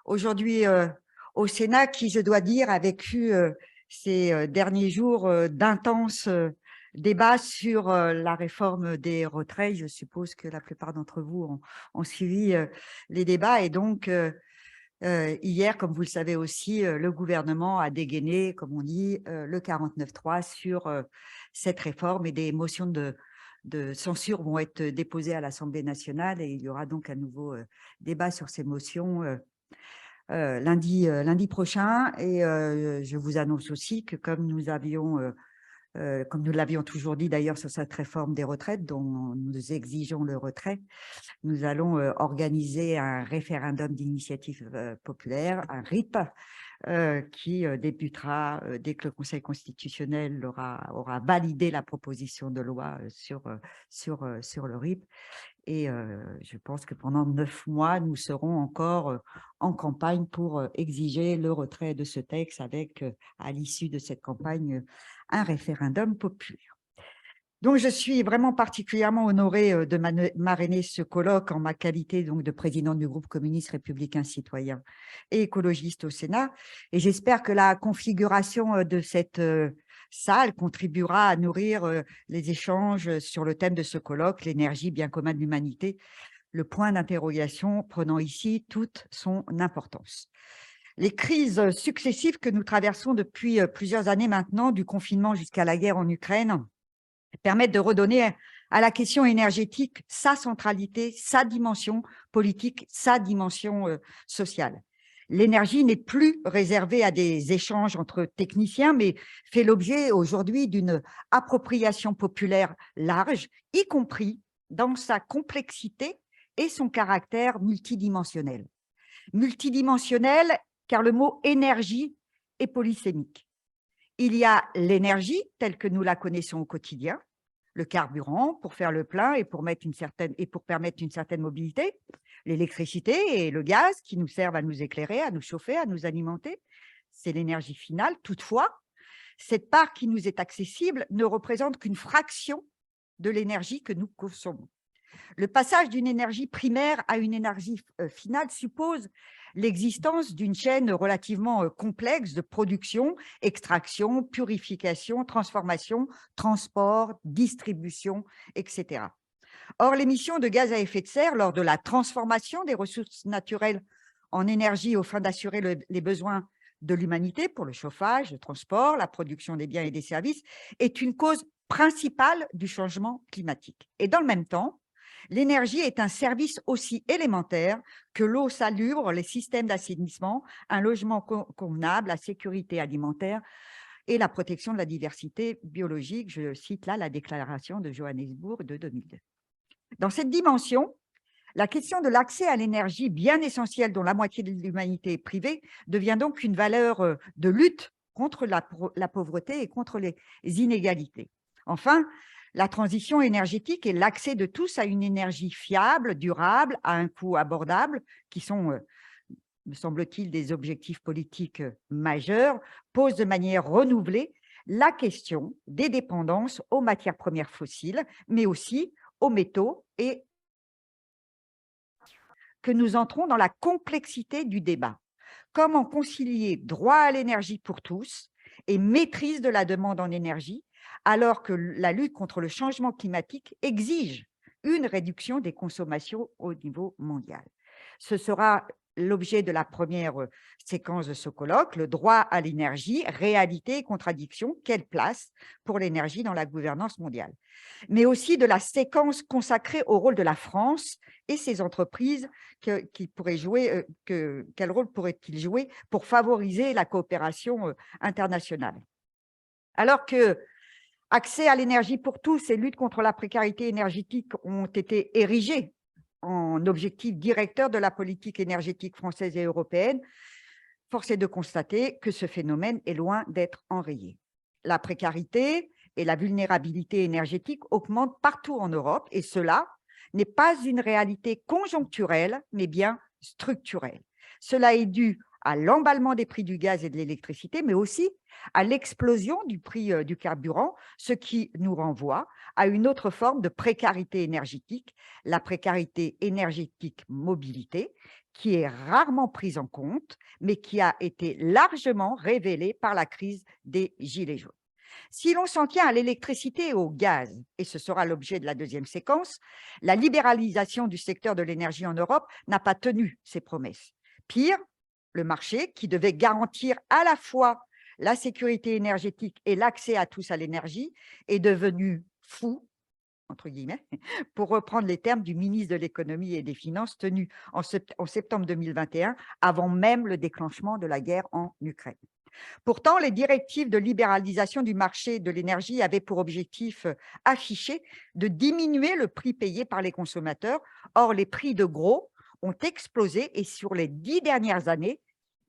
Aujourd'hui au Sénat qui, je dois dire, a vécu ces derniers jours d'intenses débats sur la réforme des retraites. Je suppose que la plupart d'entre vous ont suivi les débats et donc hier, comme vous le savez aussi, le gouvernement a dégainé, comme on dit, le 49.3 sur cette réforme et des motions de censure vont être déposées à l'Assemblée nationale et il y aura donc un nouveau débat sur ces motions lundi prochain. Et je vous annonce aussi que comme nous l'avions toujours dit d'ailleurs sur cette réforme des retraites dont nous exigeons le retrait, nous allons organiser un référendum d'initiative populaire, un RIP, qui débutera dès que le Conseil constitutionnel aura validé la proposition de loi sur le RIP. Et je pense que pendant 9 mois, nous serons encore en campagne pour exiger le retrait de ce texte avec, à l'issue de cette campagne, un référendum populaire. Donc, je suis vraiment particulièrement honorée de marrainer ce colloque en ma qualité donc de présidente du groupe communiste républicain citoyen et écologiste au Sénat. Et j'espère que la configuration de cette salle contribuera à nourrir les échanges sur le thème de ce colloque, l'énergie, bien commun de l'humanité, le point d'interrogation prenant ici toute son importance. Les crises successives que nous traversons depuis plusieurs années maintenant, du confinement jusqu'à la guerre en Ukraine, permettent de redonner à la question énergétique sa centralité, sa dimension politique, sa dimension sociale. L'énergie n'est plus réservée à des échanges entre techniciens, mais fait l'objet aujourd'hui d'une appropriation populaire large, y compris dans sa complexité et son caractère multidimensionnel. Multidimensionnel, car le mot énergie est polysémique. Il y a l'énergie telle que nous la connaissons au quotidien, le carburant pour faire le plein et pour permettre une certaine mobilité, l'électricité et le gaz qui nous servent à nous éclairer, à nous chauffer, à nous alimenter. C'est l'énergie finale. Toutefois, cette part qui nous est accessible ne représente qu'une fraction de l'énergie que nous consommons. Le passage d'une énergie primaire à une énergie finale suppose l'existence d'une chaîne relativement complexe de production, extraction, purification, transformation, transport, distribution, etc. Or, l'émission de gaz à effet de serre lors de la transformation des ressources naturelles en énergie aux fins d'assurer les besoins de l'humanité pour le chauffage, le transport, la production des biens et des services est une cause principale du changement climatique. Et dans le même temps, l'énergie est un service aussi élémentaire que l'eau salubre, les systèmes d'assainissement, un logement convenable, la sécurité alimentaire et la protection de la diversité biologique. Je cite là la déclaration de Johannesburg de 2002. Dans cette dimension, la question de l'accès à l'énergie bien essentielle dont la moitié de l'humanité est privée devient donc une valeur de lutte contre la pauvreté et contre les inégalités. Enfin, la transition énergétique et l'accès de tous à une énergie fiable, durable, à un coût abordable, qui sont, me semble-t-il, des objectifs politiques majeurs, posent de manière renouvelée la question des dépendances aux matières premières fossiles, mais aussi aux métaux et que nous entrons dans la complexité du débat. Comment concilier droit à l'énergie pour tous et maîtrise de la demande en énergie, alors que la lutte contre le changement climatique exige une réduction des consommations au niveau mondial. Ce sera l'objet de la première séquence de ce colloque, le droit à l'énergie, réalité et contradiction, quelle place pour l'énergie dans la gouvernance mondiale, mais aussi de la séquence consacrée au rôle de la France et ses entreprises qui pourraient jouer, quel rôle pourrait-il jouer pour favoriser la coopération internationale. Alors que accès à l'énergie pour tous et lutte contre la précarité énergétique ont été érigés en objectif directeur de la politique énergétique française et européenne, force est de constater que ce phénomène est loin d'être enrayé. La précarité et la vulnérabilité énergétique augmentent partout en Europe et cela n'est pas une réalité conjoncturelle, mais bien structurelle. Cela est dû à l'emballement des prix du gaz et de l'électricité, mais aussi à l'explosion du prix du carburant, ce qui nous renvoie à une autre forme de précarité énergétique, la précarité énergétique mobilité, qui est rarement prise en compte, mais qui a été largement révélée par la crise des Gilets jaunes. Si l'on s'en tient à l'électricité et au gaz, et ce sera l'objet de la deuxième séquence, la libéralisation du secteur de l'énergie en Europe n'a pas tenu ses promesses. Pire, le marché, qui devait garantir à la fois la sécurité énergétique et l'accès à tous à l'énergie, est devenu fou, entre guillemets, pour reprendre les termes du ministre de l'économie et des finances tenu en septembre 2021, avant même le déclenchement de la guerre en Ukraine. Pourtant, les directives de libéralisation du marché de l'énergie avaient pour objectif affiché de diminuer le prix payé par les consommateurs. Or, les prix de gros ont explosé et sur les 10 dernières années,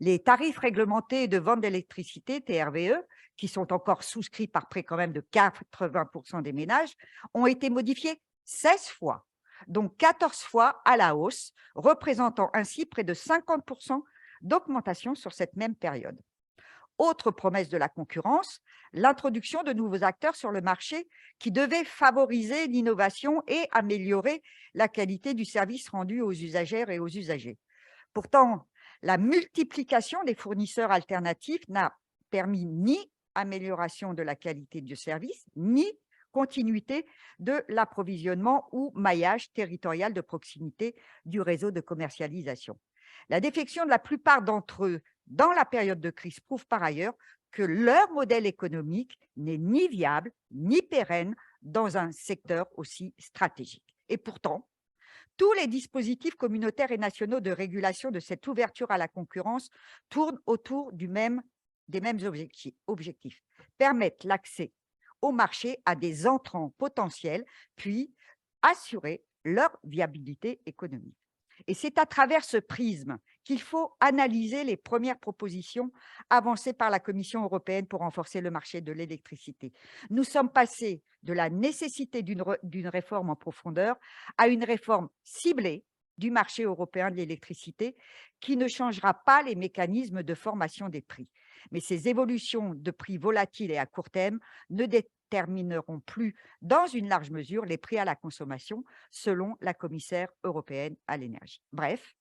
les tarifs réglementés de vente d'électricité, TRVE, qui sont encore souscrits par près quand même de 80% des ménages, ont été modifiés 16 fois, donc 14 fois à la hausse, représentant ainsi près de 50% d'augmentation sur cette même période. Autre promesse de la concurrence, l'introduction de nouveaux acteurs sur le marché qui devaient favoriser l'innovation et améliorer la qualité du service rendu aux usagères et aux usagers. Pourtant, la multiplication des fournisseurs alternatifs n'a permis ni amélioration de la qualité du service, ni continuité de l'approvisionnement ou maillage territorial de proximité du réseau de commercialisation. La défection de la plupart d'entre eux dans la période de crise prouve par ailleurs que leur modèle économique n'est ni viable ni pérenne dans un secteur aussi stratégique. Et pourtant, tous les dispositifs communautaires et nationaux de régulation de cette ouverture à la concurrence tournent autour des mêmes objectifs. Permettre l'accès au marché à des entrants potentiels, puis assurer leur viabilité économique. Et c'est à travers ce prisme qu'il faut analyser les premières propositions avancées par la Commission européenne pour renforcer le marché de l'électricité. Nous sommes passés de la nécessité d'une réforme en profondeur à une réforme ciblée du marché européen de l'électricité qui ne changera pas les mécanismes de formation des prix. Mais ces évolutions de prix volatiles et à court terme ne détermineront plus dans une large mesure les prix à la consommation, selon la commissaire européenne à l'énergie. Bref,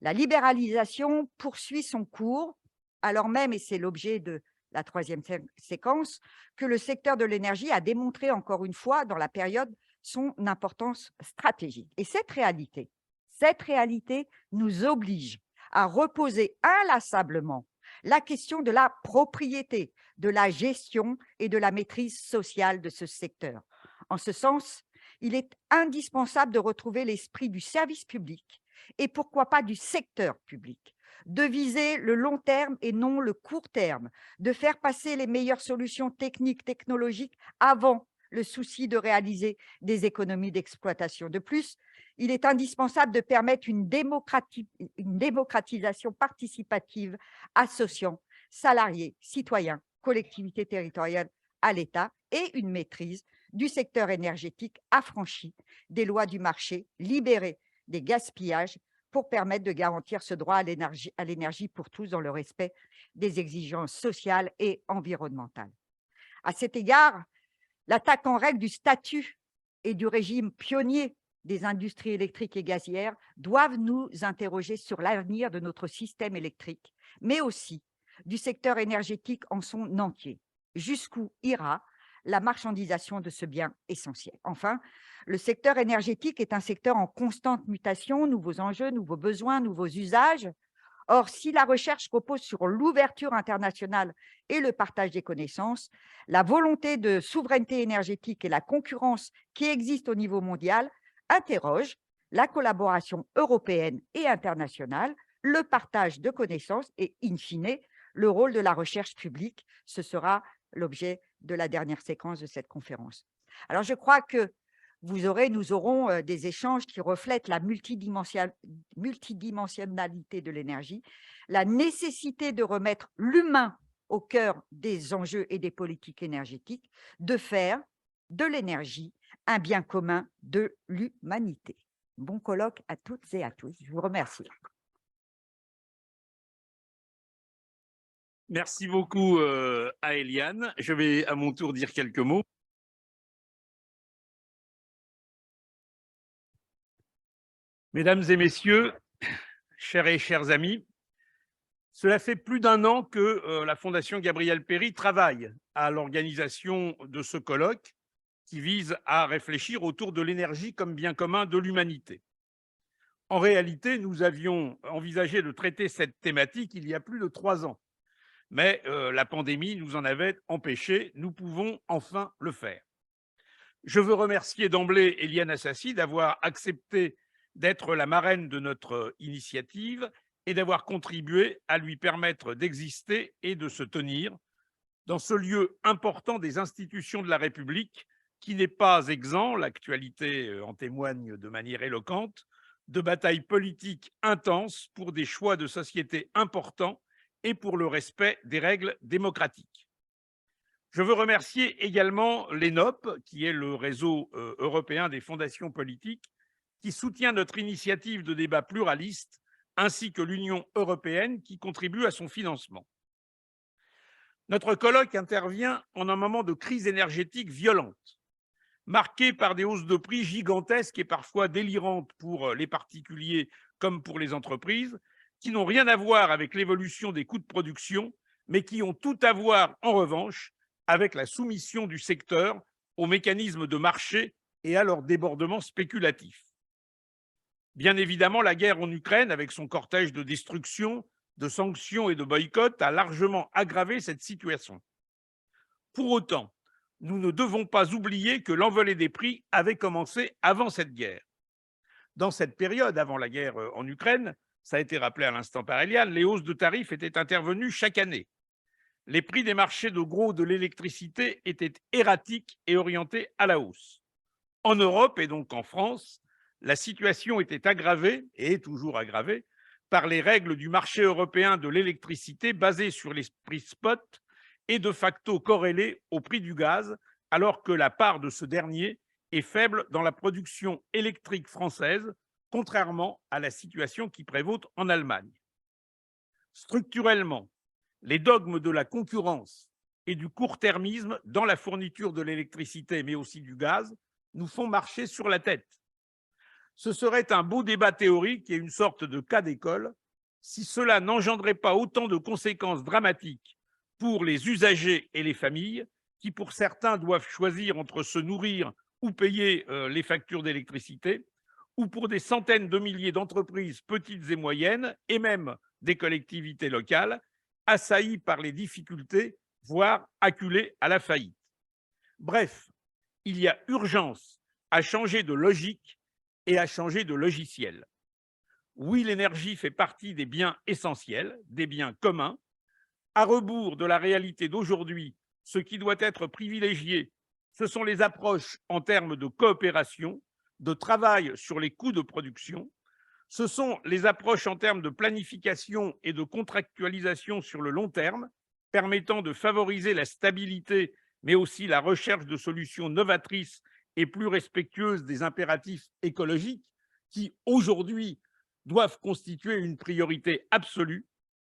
la libéralisation poursuit son cours, alors même, et c'est l'objet de la troisième séquence, que le secteur de l'énergie a démontré encore une fois dans la période son importance stratégique. Et cette réalité nous oblige à reposer inlassablement la question de la propriété, de la gestion et de la maîtrise sociale de ce secteur. En ce sens, il est indispensable de retrouver l'esprit du service public et pourquoi pas du secteur public, de viser le long terme et non le court terme, de faire passer les meilleures solutions techniques, technologiques avant le souci de réaliser des économies d'exploitation. De plus, il est indispensable de permettre une démocratisation participative associant salariés, citoyens, collectivités territoriales à l'État et une maîtrise du secteur énergétique affranchi des lois du marché, libéré des gaspillages pour permettre de garantir ce droit à l'énergie pour tous dans le respect des exigences sociales et environnementales. À cet égard, l'attaque en règle du statut et du régime pionnier des industries électriques et gazières doivent nous interroger sur l'avenir de notre système électrique, mais aussi du secteur énergétique en son entier. Jusqu'où ira la marchandisation de ce bien essentiel? Enfin, le secteur énergétique est un secteur en constante mutation, nouveaux enjeux, nouveaux besoins, nouveaux usages. Or, si la recherche repose sur l'ouverture internationale et le partage des connaissances, la volonté de souveraineté énergétique et la concurrence qui existe au niveau mondial interrogent la collaboration européenne et internationale, le partage de connaissances et, in fine, le rôle de la recherche publique. Ce sera l'objet de la dernière séquence de cette conférence. Alors, je crois que nous aurons des échanges qui reflètent la multidimensionnalité de l'énergie, la nécessité de remettre l'humain au cœur des enjeux et des politiques énergétiques, de faire de l'énergie un bien commun de l'humanité. Bon colloque à toutes et à tous. Je vous remercie. Merci beaucoup à Eliane. Je vais à mon tour dire quelques mots. Mesdames et messieurs, chères et chers amis, cela fait plus d'un an que la Fondation Gabriel Péri travaille à l'organisation de ce colloque qui vise à réfléchir autour de l'énergie comme bien commun de l'humanité. En réalité, nous avions envisagé de traiter cette thématique il y a plus de 3 ans, mais la pandémie nous en avait empêchés. Nous pouvons enfin le faire. Je veux remercier d'emblée Éliane Assassi d'avoir accepté d'être la marraine de notre initiative et d'avoir contribué à lui permettre d'exister et de se tenir dans ce lieu important des institutions de la République qui n'est pas exempt, l'actualité en témoigne de manière éloquente, de batailles politiques intenses pour des choix de société importants et pour le respect des règles démocratiques. Je veux remercier également l'ENOP, qui est le réseau européen des fondations politiques, qui soutient notre initiative de débat pluraliste, ainsi que l'Union européenne, qui contribue à son financement. Notre colloque intervient en un moment de crise énergétique violente, marquée par des hausses de prix gigantesques et parfois délirantes pour les particuliers comme pour les entreprises, qui n'ont rien à voir avec l'évolution des coûts de production, mais qui ont tout à voir, en revanche, avec la soumission du secteur aux mécanismes de marché et à leur débordement spéculatif. Bien évidemment, la guerre en Ukraine, avec son cortège de destruction, de sanctions et de boycotts, a largement aggravé cette situation. Pour autant, nous ne devons pas oublier que l'envolée des prix avait commencé avant cette guerre. Dans cette période, avant la guerre en Ukraine, ça a été rappelé à l'instant par Éliane, les hausses de tarifs étaient intervenues chaque année. Les prix des marchés de gros de l'électricité étaient erratiques et orientés à la hausse. En Europe et donc en France, la situation était aggravée, et est toujours aggravée, par les règles du marché européen de l'électricité basées sur les prix spot et de facto corrélés au prix du gaz, alors que la part de ce dernier est faible dans la production électrique française, contrairement à la situation qui prévaut en Allemagne. Structurellement, les dogmes de la concurrence et du court-termisme dans la fourniture de l'électricité, mais aussi du gaz, nous font marcher sur la tête. Ce serait un beau débat théorique et une sorte de cas d'école si cela n'engendrait pas autant de conséquences dramatiques pour les usagers et les familles qui, pour certains, doivent choisir entre se nourrir ou payer les factures d'électricité, ou pour des centaines de milliers d'entreprises petites et moyennes, et même des collectivités locales, assaillies par les difficultés, voire acculées à la faillite. Bref, il y a urgence à changer de logique et à changer de logiciel. Oui, l'énergie fait partie des biens essentiels, des biens communs. À rebours de la réalité d'aujourd'hui, ce qui doit être privilégié, ce sont les approches en termes de coopération, de travail sur les coûts de production. Ce sont les approches en termes de planification et de contractualisation sur le long terme, permettant de favoriser la stabilité, mais aussi la recherche de solutions novatrices et plus respectueuses des impératifs écologiques qui, aujourd'hui, doivent constituer une priorité absolue.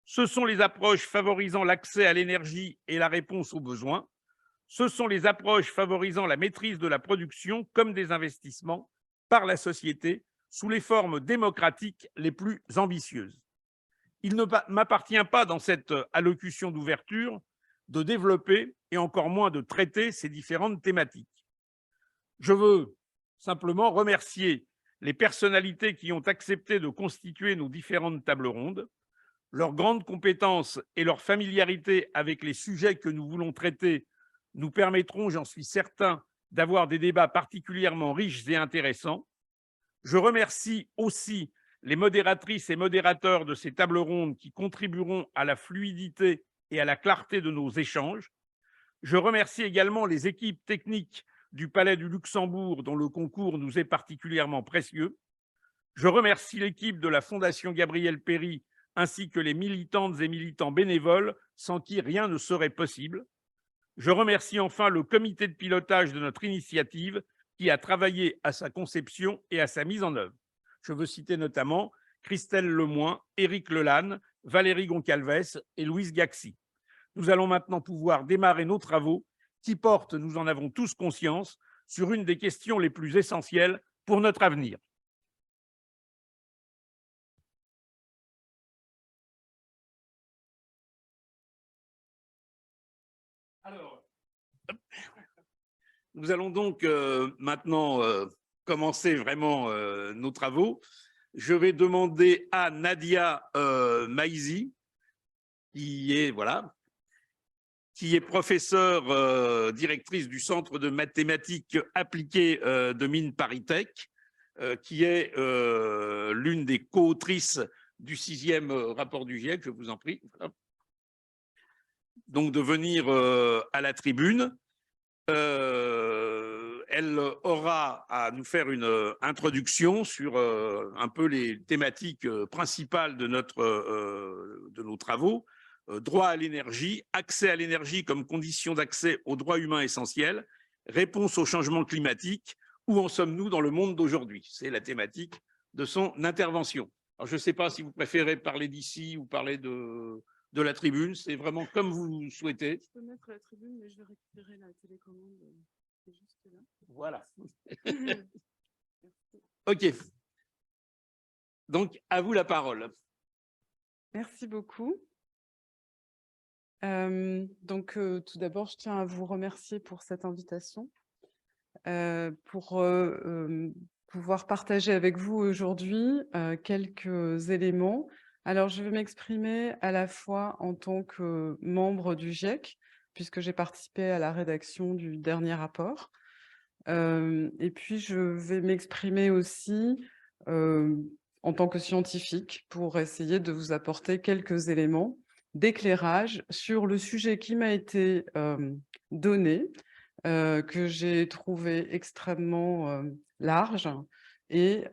Ce sont les approches favorisant l'accès à l'énergie et la réponse aux besoins. Ce sont les approches favorisant la maîtrise de la production comme des investissements par la société sous les formes démocratiques les plus ambitieuses. Il ne m'appartient pas, dans cette allocution d'ouverture, de développer et encore moins de traiter ces différentes thématiques. Je veux simplement remercier les personnalités qui ont accepté de constituer nos différentes tables rondes. Leur grande compétence et leur familiarité avec les sujets que nous voulons traiter nous permettront, j'en suis certain, d'avoir des débats particulièrement riches et intéressants. Je remercie aussi les modératrices et modérateurs de ces tables rondes qui contribueront à la fluidité et à la clarté de nos échanges. Je remercie également les équipes techniques du Palais du Luxembourg, dont le concours nous est particulièrement précieux. Je remercie l'équipe de la Fondation Gabriel Péri, ainsi que les militantes et militants bénévoles, sans qui rien ne serait possible. Je remercie enfin le comité de pilotage de notre initiative, qui a travaillé à sa conception et à sa mise en œuvre. Je veux citer notamment Christelle Lemoin, Éric Lelanne, Valérie Goncalves et Louise Gaxi. Nous allons maintenant pouvoir démarrer nos travaux qui portent, nous en avons tous conscience, sur une des questions les plus essentielles pour notre avenir. Nous allons donc maintenant commencer vraiment nos travaux. Je vais demander à Nadia Maïzi, qui est professeure directrice du Centre de mathématiques appliquées de Mines ParisTech, qui est l'une des co-autrices du 6e rapport du GIEC, je vous en prie. Donc de venir à la tribune. Elle aura à nous faire une introduction sur un peu les thématiques principales de nos travaux. Droit à l'énergie, accès à l'énergie comme condition d'accès aux droits humains essentiels, réponse au changement climatique, où en sommes-nous dans le monde d'aujourd'hui? C'est la thématique de son intervention. Alors, je ne sais pas si vous préférez parler d'ici ou parler de la tribune, c'est vraiment comme vous souhaitez. Je peux mettre la tribune, mais je vais récupérer la télécommande. C'est juste là. Voilà. OK. Donc, à vous la parole. Merci beaucoup. Tout d'abord, je tiens à vous remercier pour cette invitation, pour pouvoir partager avec vous aujourd'hui quelques éléments. Alors, je vais m'exprimer à la fois en tant que membre du GIEC, puisque j'ai participé à la rédaction du dernier rapport, et puis je vais m'exprimer aussi en tant que scientifique pour essayer de vous apporter quelques éléments d'éclairage sur le sujet qui m'a été donné, que j'ai trouvé extrêmement large et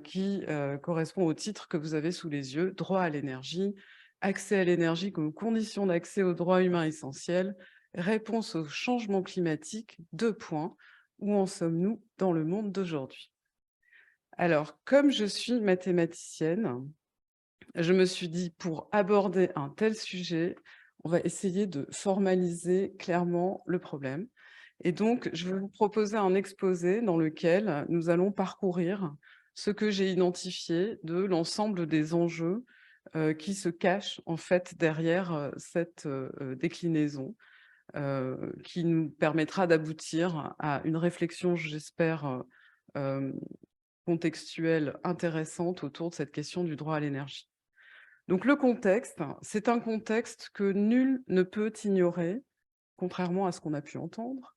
qui correspond au titre que vous avez sous les yeux, droit à l'énergie, accès à l'énergie comme condition d'accès aux droits humains essentiels, réponse au changement climatique, 2 points, où en sommes-nous dans le monde d'aujourd'hui? Alors, comme je suis mathématicienne, je me suis dit, pour aborder un tel sujet, on va essayer de formaliser clairement le problème. Et donc, je vais vous proposer un exposé dans lequel nous allons parcourir ce que j'ai identifié de l'ensemble des enjeux qui se cachent en fait derrière cette déclinaison, qui nous permettra d'aboutir à une réflexion, j'espère, contextuelle intéressante autour de cette question du droit à l'énergie. Donc le contexte, c'est un contexte que nul ne peut ignorer, contrairement à ce qu'on a pu entendre,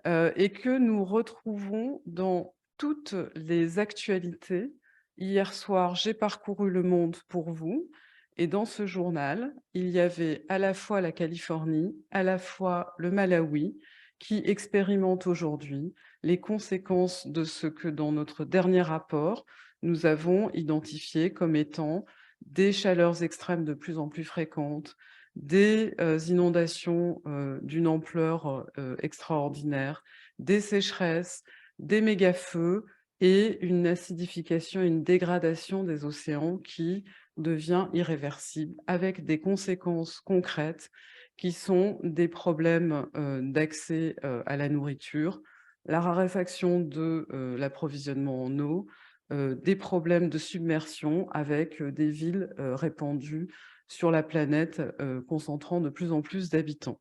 et que nous retrouvons dans toutes les actualités. Hier soir, j'ai parcouru le monde pour vous, et dans ce journal, il y avait à la fois la Californie, à la fois le Malawi, qui expérimentent aujourd'hui les conséquences de ce que dans notre dernier rapport, nous avons identifié comme étant des chaleurs extrêmes de plus en plus fréquentes, des inondations d'une ampleur extraordinaire, des sécheresses, des méga-feux et une acidification, une dégradation des océans qui devient irréversible, avec des conséquences concrètes qui sont des problèmes d'accès à la nourriture, la raréfaction de l'approvisionnement en eau, des problèmes de submersion avec des villes répandues sur la planète, concentrant de plus en plus d'habitants.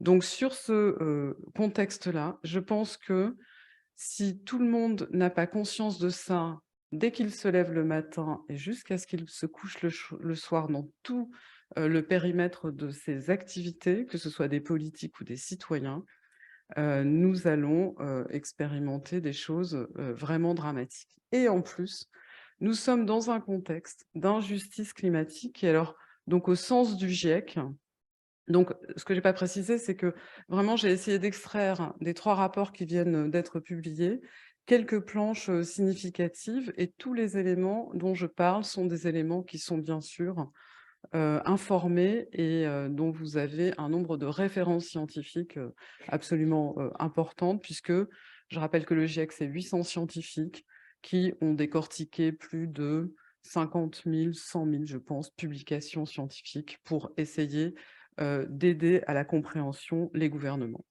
Donc sur ce contexte-là, je pense que si tout le monde n'a pas conscience de ça, dès qu'il se lève le matin et jusqu'à ce qu'il se couche le soir dans tout le périmètre de ses activités, que ce soit des politiques ou des citoyens, nous allons expérimenter des choses vraiment dramatiques. Et en plus, nous sommes dans un contexte d'injustice climatique, et alors, donc au sens du GIEC. Donc, ce que je n'ai pas précisé, c'est que vraiment, j'ai essayé d'extraire des 3 rapports qui viennent d'être publiés, quelques planches significatives, et tous les éléments dont je parle sont des éléments qui sont bien sûr informés et dont vous avez un nombre de références scientifiques absolument importantes, puisque je rappelle que le GIEC, c'est 800 scientifiques qui ont décortiqué plus de 50 000, 100 000, je pense, publications scientifiques pour essayer d'aider à la compréhension les gouvernements.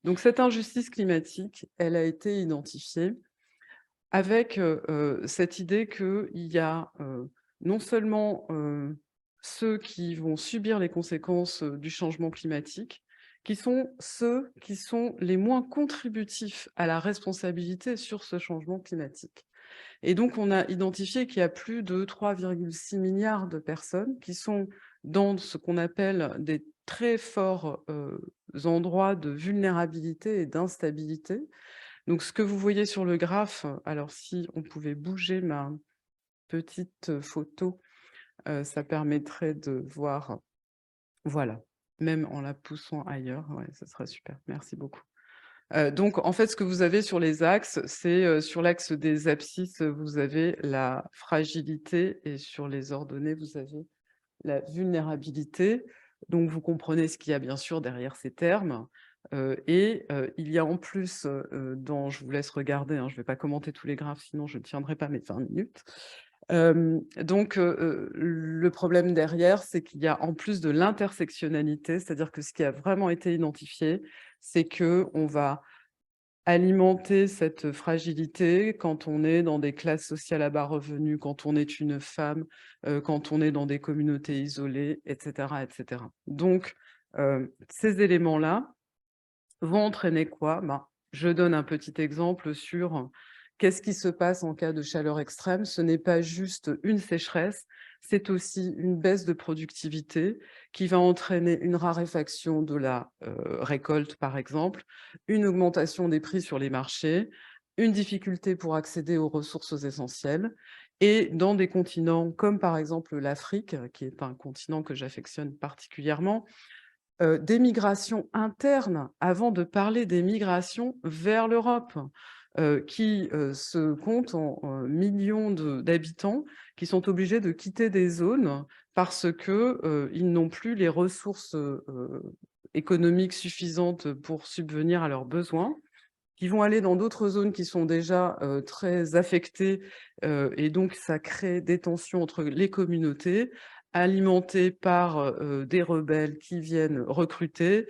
Donc cette injustice climatique, elle a été identifiée avec cette idée qu'il y a non seulement ceux qui vont subir les conséquences du changement climatique, qui sont ceux qui sont les moins contributifs à la responsabilité sur ce changement climatique. Et donc, on a identifié qu'il y a plus de 3,6 milliards de personnes qui sont dans ce qu'on appelle des très forts endroits de vulnérabilité et d'instabilité. Donc, ce que vous voyez sur le graphe, alors si on pouvait bouger ma petite photo, ça permettrait de voir, voilà, même en la poussant ailleurs, ouais, ça serait super, merci beaucoup. Donc en fait, ce que vous avez sur les axes, c'est, sur l'axe des abscisses, vous avez la fragilité et sur les ordonnées, vous avez la vulnérabilité. Donc vous comprenez ce qu'il y a bien sûr derrière ces termes, il y a en plus, je vous laisse regarder, hein, je ne vais pas commenter tous les graphes, sinon je ne tiendrai pas mes 20 minutes. Le problème derrière, c'est qu'il y a en plus de l'intersectionnalité, c'est-à-dire que ce qui a vraiment été identifié, c'est qu'on va alimenter cette fragilité quand on est dans des classes sociales à bas revenus, quand on est une femme, quand on est dans des communautés isolées, etc. etc. Donc, ces éléments-là vont entraîner quoi? Je donne un petit exemple sur qu'est-ce qui se passe en cas de chaleur extrême. Ce n'est pas juste une sécheresse, c'est aussi une baisse de productivité qui va entraîner une raréfaction de la récolte, par exemple, une augmentation des prix sur les marchés, une difficulté pour accéder aux ressources essentielles. Et dans des continents comme par exemple l'Afrique, qui est un continent que j'affectionne particulièrement, des migrations internes avant de parler des migrations vers l'Europe, qui se comptent en millions d'habitants qui sont obligés de quitter des zones parce qu'ils n'ont plus les ressources économiques suffisantes pour subvenir à leurs besoins, qui vont aller dans d'autres zones qui sont déjà très affectées, et donc ça crée des tensions entre les communautés, alimentées par des rebelles qui viennent recruter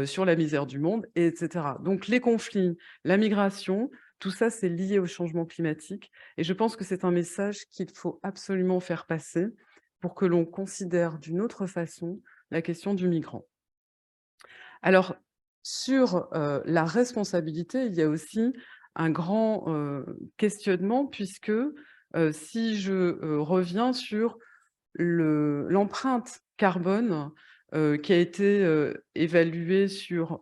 sur la misère du monde, etc. Donc les conflits, la migration, tout ça c'est lié au changement climatique, et je pense que c'est un message qu'il faut absolument faire passer pour que l'on considère d'une autre façon la question du migrant. Alors, sur la responsabilité, il y a aussi un grand questionnement puisque si je reviens sur l'empreinte carbone qui a été évaluée sur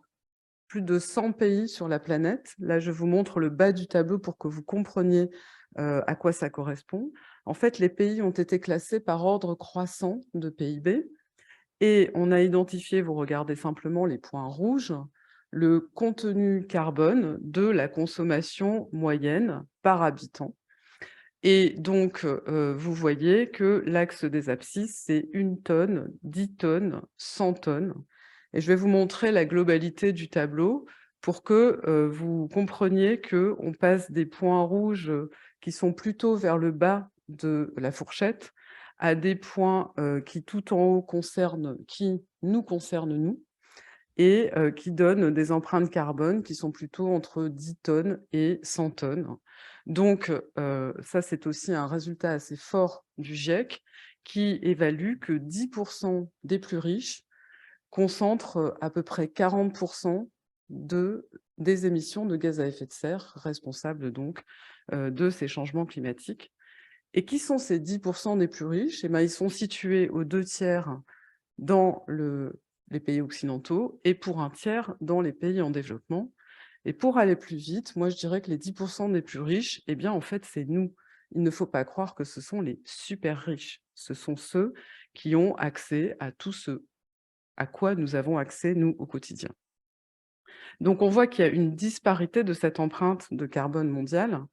plus de 100 pays sur la planète. Là, je vous montre le bas du tableau pour que vous compreniez à quoi ça correspond. En fait, les pays ont été classés par ordre croissant de PIB. Et on a identifié, vous regardez simplement les points rouges, le contenu carbone de la consommation moyenne par habitant. Et donc, vous voyez que l'axe des abscisses, c'est 1 tonne, 10 tonnes, 100 tonnes. Et je vais vous montrer la globalité du tableau pour que vous compreniez qu'on passe des points rouges qui sont plutôt vers le bas de la fourchette à des points qui tout en haut nous concernent nous, et qui donnent des empreintes carbone qui sont plutôt entre 10 tonnes et 100 tonnes. Donc ça, c'est aussi un résultat assez fort du GIEC qui évalue que 10% des plus riches concentrent à peu près 40% des émissions de gaz à effet de serre, responsables donc de ces changements climatiques. Et qui sont ces 10% des plus riches? Ils sont situés aux 2/3 dans les pays occidentaux et pour 1/3 dans les pays en développement. Et pour aller plus vite, moi je dirais que les 10% des plus riches, en fait, c'est nous. Il ne faut pas croire que ce sont les super riches. Ce sont ceux qui ont accès à tout ce à quoi nous avons accès, nous, au quotidien. Donc on voit qu'il y a une disparité de cette empreinte de carbone mondiale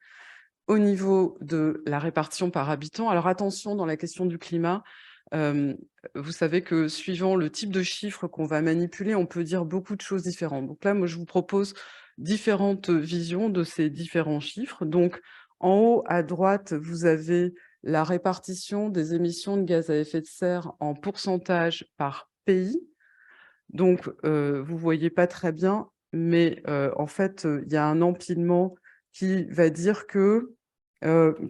au niveau de la répartition par habitant. Alors attention, dans la question du climat, vous savez que suivant le type de chiffre qu'on va manipuler, on peut dire beaucoup de choses différentes. Donc là, moi, je vous propose différentes visions de ces différents chiffres. Donc, en haut à droite, vous avez la répartition des émissions de gaz à effet de serre en pourcentage par pays. Donc, vous voyez pas très bien, mais en fait, il y a un empilement qui va dire que,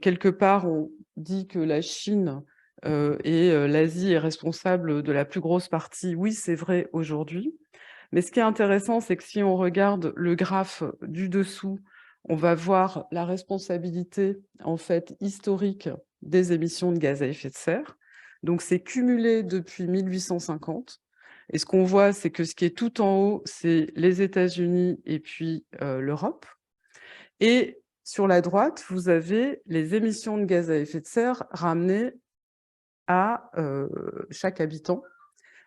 quelque part, on dit que la Chine et l'Asie est responsable de la plus grosse partie. Oui, c'est vrai aujourd'hui, Mais ce qui est intéressant, c'est que si on regarde le graphe du dessous, on va voir la responsabilité en fait historique des émissions de gaz à effet de serre. Donc c'est cumulé depuis 1850. Et ce qu'on voit, c'est que ce qui est tout en haut, c'est les États-Unis et puis l'Europe. Et sur la droite, vous avez les émissions de gaz à effet de serre ramenées à chaque habitant.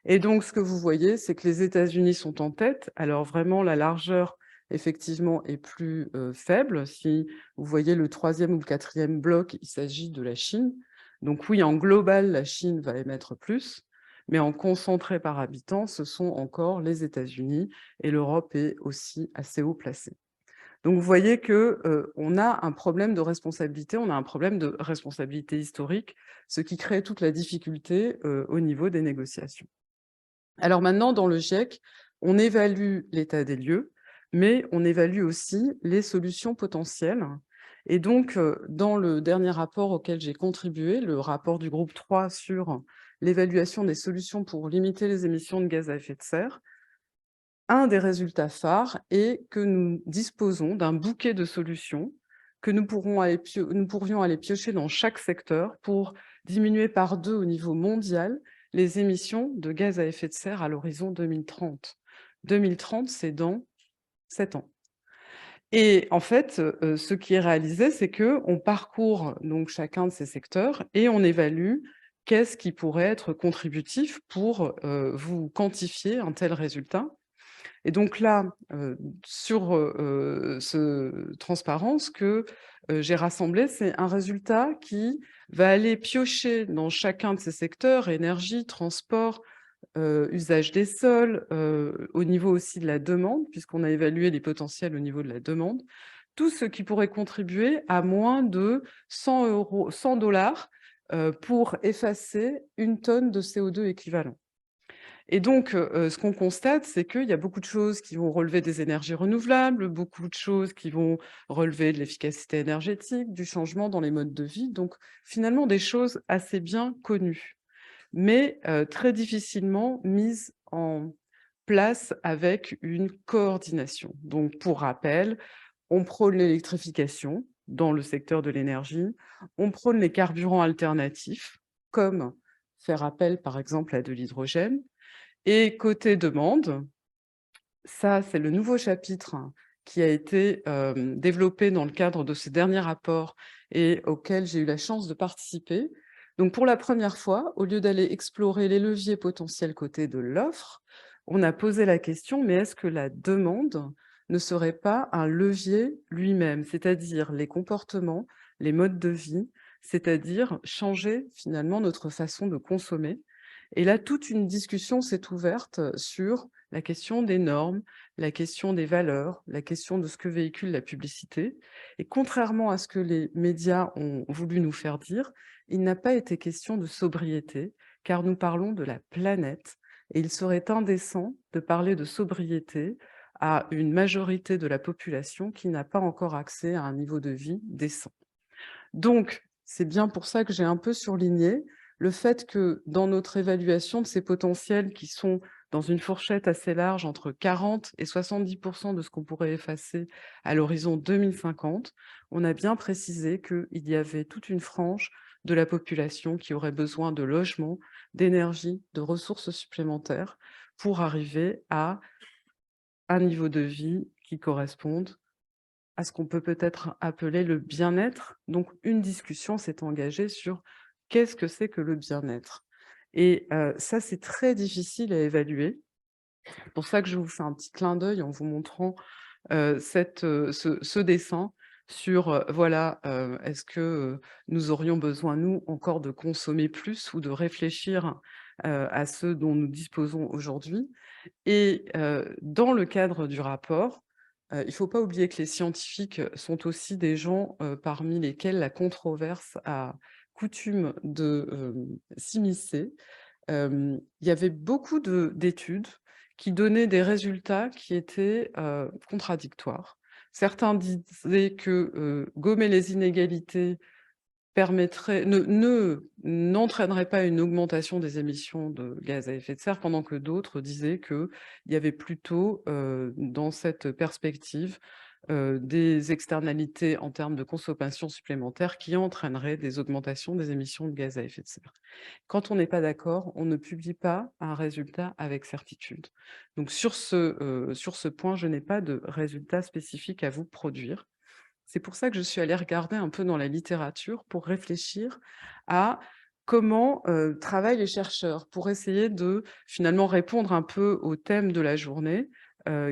Et donc, ce que vous voyez, c'est que les États-Unis sont en tête. Alors vraiment, la largeur, effectivement, est plus faible. Si vous voyez le 3e ou le 4e bloc, il s'agit de la Chine. Donc oui, en global, la Chine va émettre plus, mais en concentré par habitant, ce sont encore les États-Unis et l'Europe est aussi assez haut placée. Donc vous voyez qu'on a un problème de responsabilité, on a un problème de responsabilité historique, ce qui crée toute la difficulté au niveau des négociations. Alors maintenant, dans le GIEC, on évalue l'état des lieux, mais on évalue aussi les solutions potentielles. Et donc, dans le dernier rapport auquel j'ai contribué, le rapport du groupe 3 sur l'évaluation des solutions pour limiter les émissions de gaz à effet de serre, un des résultats phares est que nous disposons d'un bouquet de solutions que nous pourrions aller piocher dans chaque secteur pour diminuer par 2 au niveau mondial les émissions de gaz à effet de serre à l'horizon 2030. 2030, c'est dans 7 ans. Et en fait, ce qui est réalisé, c'est qu'on parcourt donc chacun de ces secteurs et on évalue qu'est-ce qui pourrait être contributif pour vous quantifier un tel résultat. Et donc là, sur ce transparence que j'ai rassemblé, c'est un résultat qui va aller piocher dans chacun de ces secteurs, énergie, transport, usage des sols, au niveau aussi de la demande, puisqu'on a évalué les potentiels au niveau de la demande, tout ce qui pourrait contribuer à moins de 100 dollars pour effacer 1 tonne de CO2 équivalent. Et donc, ce qu'on constate, c'est qu'il y a beaucoup de choses qui vont relever des énergies renouvelables, beaucoup de choses qui vont relever de l'efficacité énergétique, du changement dans les modes de vie, donc finalement des choses assez bien connues, mais très difficilement mises en place avec une coordination. Donc pour rappel, on prône l'électrification dans le secteur de l'énergie, on prône les carburants alternatifs, comme faire appel par exemple à de l'hydrogène. Et côté demande, ça, c'est le nouveau chapitre qui a été développé dans le cadre de ce dernier rapport et auquel j'ai eu la chance de participer. Donc, pour la première fois, au lieu d'aller explorer les leviers potentiels côté de l'offre, on a posé la question, mais est-ce que la demande ne serait pas un levier lui-même, c'est-à-dire les comportements, les modes de vie, c'est-à-dire changer finalement notre façon de consommer. Et là, toute une discussion s'est ouverte sur la question des normes, la question des valeurs, la question de ce que véhicule la publicité. Et contrairement à ce que les médias ont voulu nous faire dire, il n'a pas été question de sobriété, car nous parlons de la planète. Et il serait indécent de parler de sobriété à une majorité de la population qui n'a pas encore accès à un niveau de vie décent. Donc, c'est bien pour ça que j'ai un peu surligné le fait que dans notre évaluation de ces potentiels qui sont dans une fourchette assez large entre 40 et 70% de ce qu'on pourrait effacer à l'horizon 2050, on a bien précisé qu'il y avait toute une frange de la population qui aurait besoin de logements, d'énergie, de ressources supplémentaires pour arriver à un niveau de vie qui corresponde à ce qu'on peut peut-être appeler le bien-être. Donc une discussion s'est engagée sur qu'est-ce que c'est que le bien-être. Et ça, c'est très difficile à évaluer. C'est pour ça que je vous fais un petit clin d'œil en vous montrant ce dessin sur, voilà, est-ce que nous aurions besoin, nous, encore de consommer plus ou de réfléchir à ce dont nous disposons aujourd'hui. Et dans le cadre du rapport, il ne faut pas oublier que les scientifiques sont aussi des gens parmi lesquels la controverse a coutume de s'immiscer. Il y avait beaucoup d'études qui donnaient des résultats qui étaient contradictoires. Certains disaient que gommer les inégalités n'entraînerait pas une augmentation des émissions de gaz à effet de serre, pendant que d'autres disaient qu'il y avait plutôt, dans cette perspective, des externalités en termes de consommation supplémentaire qui entraîneraient des augmentations des émissions de gaz à effet de serre. Quand on n'est pas d'accord, on ne publie pas un résultat avec certitude. Donc sur ce point, je n'ai pas de résultat spécifique à vous produire. C'est pour ça que je suis allée regarder un peu dans la littérature pour réfléchir à comment travaillent les chercheurs, pour essayer de finalement répondre un peu au thème de la journée.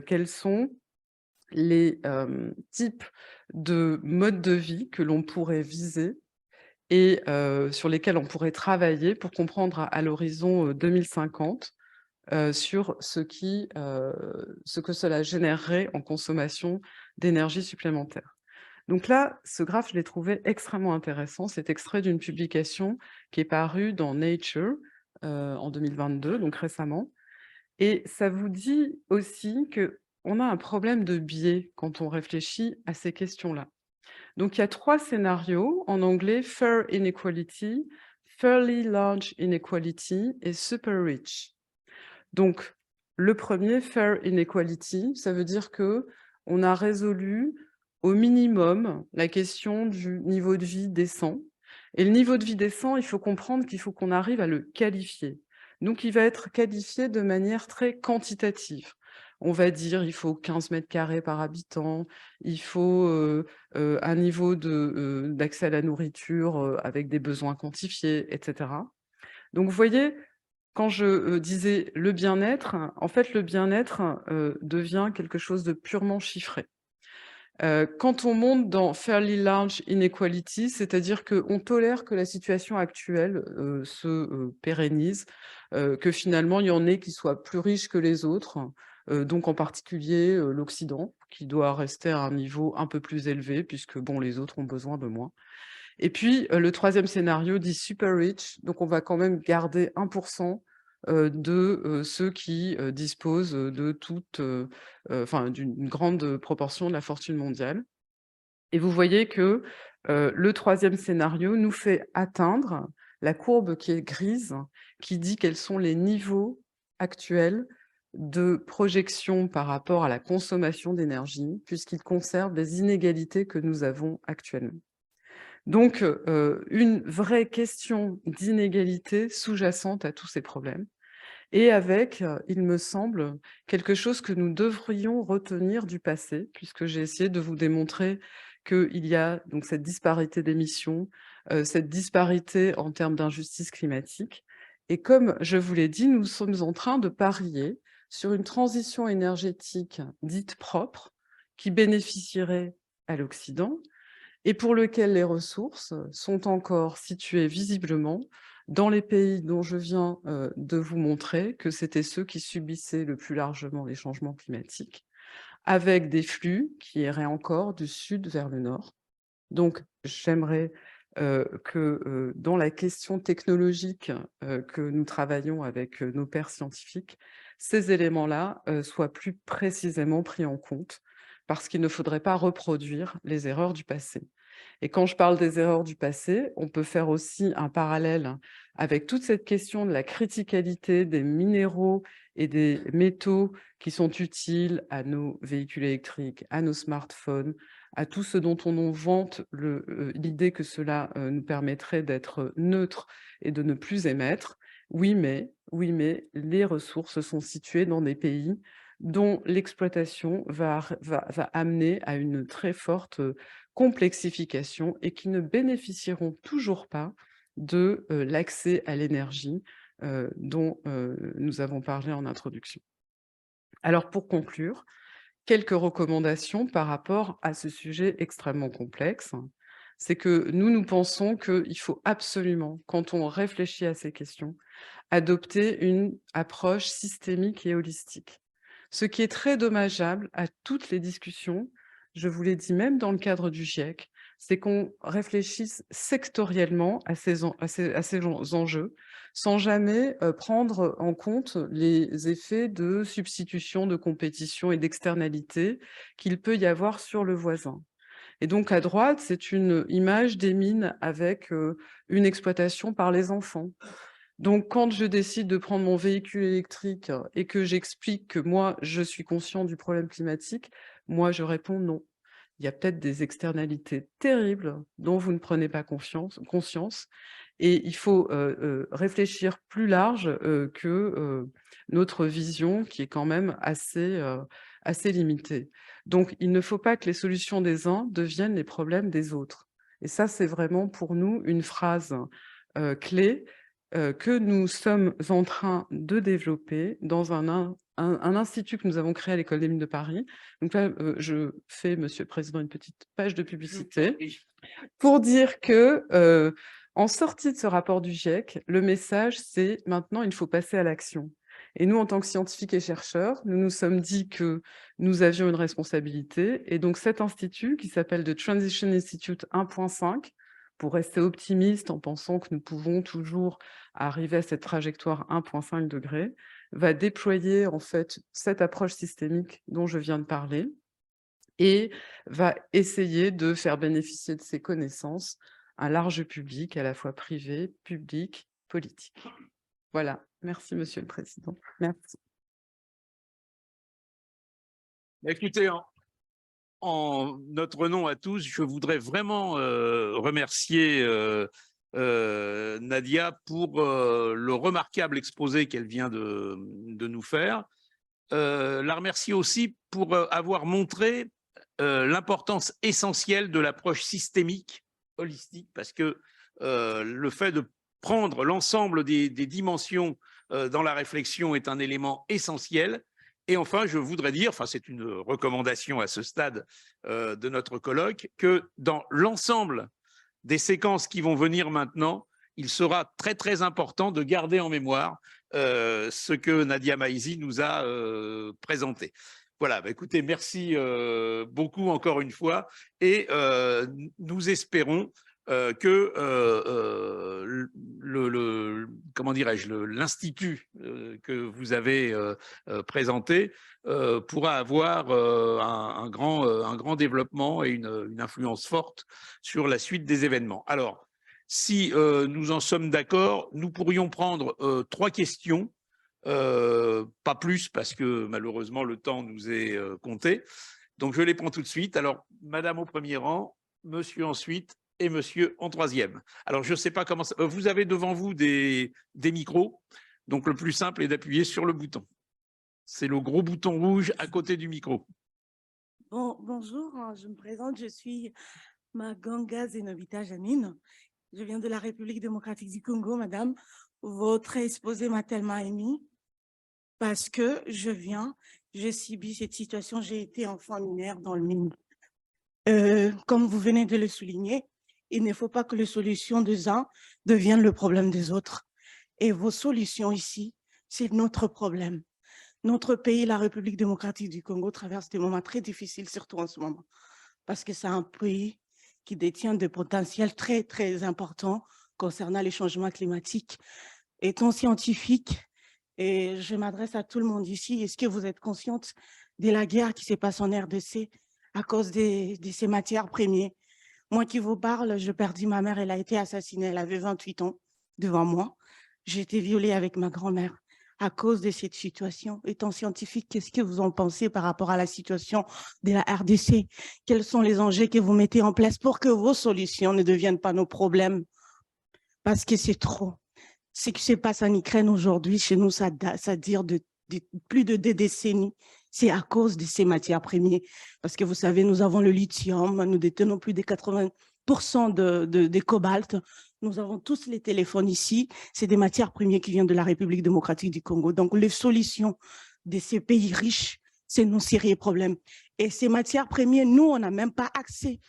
Quels sont les types de modes de vie que l'on pourrait viser et sur lesquels on pourrait travailler pour comprendre à l'horizon 2050 sur ce que cela générerait en consommation d'énergie supplémentaire. Donc là, ce graphe, je l'ai trouvé extrêmement intéressant. C'est extrait d'une publication qui est parue dans Nature en 2022, donc récemment. Et ça vous dit aussi qu'on a un problème de biais quand on réfléchit à ces questions-là. Donc il y a 3 scénarios, en anglais: Fair Inequality, Fairly Large Inequality et Super Rich. Donc le premier, Fair Inequality, ça veut dire qu'on a résolu au minimum la question du niveau de vie décent. Et le niveau de vie décent, il faut comprendre qu'il faut qu'on arrive à le qualifier. Donc il va être qualifié de manière très quantitative. On va dire il faut 15 mètres carrés par habitant, il faut un niveau d'accès à la nourriture avec des besoins quantifiés, etc. Donc vous voyez, quand je disais le bien-être, en fait le bien-être devient quelque chose de purement chiffré. Quand on monte dans Fairly Large Inequality, c'est-à-dire qu'on tolère que la situation actuelle se pérennise, que finalement il y en ait qui soient plus riches que les autres, donc en particulier l'Occident, qui doit rester à un niveau un peu plus élevé, puisque bon, les autres ont besoin de moins. Et puis le troisième scénario dit Super Rich, donc on va quand même garder 1% de ceux qui disposent de d'une grande proportion de la fortune mondiale. Et vous voyez que le troisième scénario nous fait atteindre la courbe qui est grise, qui dit quels sont les niveaux actuels de projection par rapport à la consommation d'énergie, puisqu'ils conservent les inégalités que nous avons actuellement. Donc, une vraie question d'inégalité sous-jacente à tous ces problèmes, et avec, il me semble, quelque chose que nous devrions retenir du passé, puisque j'ai essayé de vous démontrer qu'il y a donc cette disparité d'émissions, cette disparité en termes d'injustice climatique. Et comme je vous l'ai dit, nous sommes en train de parier sur une transition énergétique dite propre, qui bénéficierait à l'Occident, et pour lequel les ressources sont encore situées visiblement dans les pays dont je viens de vous montrer que c'était ceux qui subissaient le plus largement les changements climatiques, avec des flux qui iraient encore du sud vers le nord. Donc, j'aimerais que dans la question technologique que nous travaillons avec nos pairs scientifiques, ces éléments-là soient plus précisément pris en compte, parce qu'il ne faudrait pas reproduire les erreurs du passé. Et quand je parle des erreurs du passé, on peut faire aussi un parallèle avec toute cette question de la criticalité des minéraux et des métaux qui sont utiles à nos véhicules électriques, à nos smartphones, à tout ce dont on nous vante l'idée que cela nous permettrait d'être neutres et de ne plus émettre. Oui, mais les ressources sont situées dans des pays dont l'exploitation va amener à une très forte complexification et qui ne bénéficieront toujours pas de l'accès à l'énergie dont nous avons parlé en introduction. Alors pour conclure, quelques recommandations par rapport à ce sujet extrêmement complexe. C'est que nous pensons qu'il faut absolument, quand on réfléchit à ces questions, adopter une approche systémique et holistique. Ce qui est très dommageable à toutes les discussions, je vous l'ai dit même dans le cadre du GIEC, c'est qu'on réfléchisse sectoriellement à ces enjeux, sans jamais prendre en compte les effets de substitution, de compétition et d'externalité qu'il peut y avoir sur le voisin. Et donc, à droite, c'est une image des mines avec une exploitation par les enfants. Donc, quand je décide de prendre mon véhicule électrique et que j'explique que moi, je suis conscient du problème climatique, moi, je réponds non. Il y a peut-être des externalités terribles dont vous ne prenez pas conscience. Et il faut réfléchir plus large que notre vision qui est quand même assez limitée. Donc, il ne faut pas que les solutions des uns deviennent les problèmes des autres. Et ça, c'est vraiment pour nous une phrase clé que nous sommes en train de développer dans un institut que nous avons créé à l'École des mines de Paris. Donc là, je fais, Monsieur le Président, une petite page de publicité pour dire que, en sortie de ce rapport du GIEC, le message, c'est maintenant, il faut passer à l'action. Et nous, en tant que scientifiques et chercheurs, nous nous sommes dit que nous avions une responsabilité. Et donc, cet institut, qui s'appelle The Transition Institute 1.5, pour rester optimiste en pensant que nous pouvons toujours arriver à cette trajectoire 1,5 degré, va déployer en fait cette approche systémique dont je viens de parler et va essayer de faire bénéficier de ces connaissances un large public, à la fois privé, public, politique. Voilà, merci Monsieur le Président. Merci. Écoutez, en notre nom à tous, je voudrais vraiment remercier Nadia pour le remarquable exposé qu'elle vient de nous faire. La remercier aussi pour avoir montré l'importance essentielle de l'approche systémique, holistique, parce que le fait de prendre l'ensemble des dimensions dans la réflexion est un élément essentiel. Et enfin, je voudrais dire, enfin c'est une recommandation à ce stade de notre colloque, que dans l'ensemble des séquences qui vont venir maintenant, il sera très très important de garder en mémoire ce que Nadia Maïzi nous a présenté. Voilà, bah écoutez, merci beaucoup encore une fois et nous espérons que comment dirais-je, l'institut que vous avez présenté pourra avoir un grand développement et une influence forte sur la suite des événements. Alors, si nous en sommes d'accord, nous pourrions prendre 3 questions, pas plus parce que malheureusement le temps nous est compté. Donc je les prends tout de suite. Alors, Madame au premier rang, Monsieur ensuite et Monsieur en troisième. Alors je ne sais pas comment ça... Vous avez devant vous des micros, donc le plus simple est d'appuyer sur le bouton. C'est le gros bouton rouge à côté du micro. Bonjour, je me présente, je suis Maganga Zenobita Janine. Je viens de la République démocratique du Congo, madame. Votre exposé m'a tellement émue parce que j'ai subi cette situation, j'ai été enfant mineur dans le mine. Comme vous venez de le souligner, il ne faut pas que les solutions des uns deviennent le problème des autres. Et vos solutions ici, c'est notre problème. Notre pays, la République démocratique du Congo, traverse des moments très difficiles, surtout en ce moment, parce que c'est un pays qui détient des potentiels très, très importants concernant les changements climatiques. Étant scientifique, et je m'adresse à tout le monde ici, est-ce que vous êtes consciente de la guerre qui se passe en RDC à cause de ces matières premières? Moi qui vous parle, je perdis ma mère, elle a été assassinée, elle avait 28 ans devant moi. J'ai été violée avec ma grand-mère à cause de cette situation. Étant scientifique, qu'est-ce que vous en pensez par rapport à la situation de la RDC? Quels sont les enjeux que vous mettez en place pour que vos solutions ne deviennent pas nos problèmes? Parce que c'est trop. Ce qui se passe en Ukraine aujourd'hui, chez nous, ça dure plus de 2 décennies. C'est à cause de ces matières premières. Parce que vous savez, nous avons le lithium, nous détenons plus de 80% de cobalt. Nous avons tous les téléphones ici. C'est des matières premières qui viennent de la République démocratique du Congo. Donc, les solutions de ces pays riches, c'est nos sérieux problèmes. Et ces matières premières, nous, on n'a même pas accès.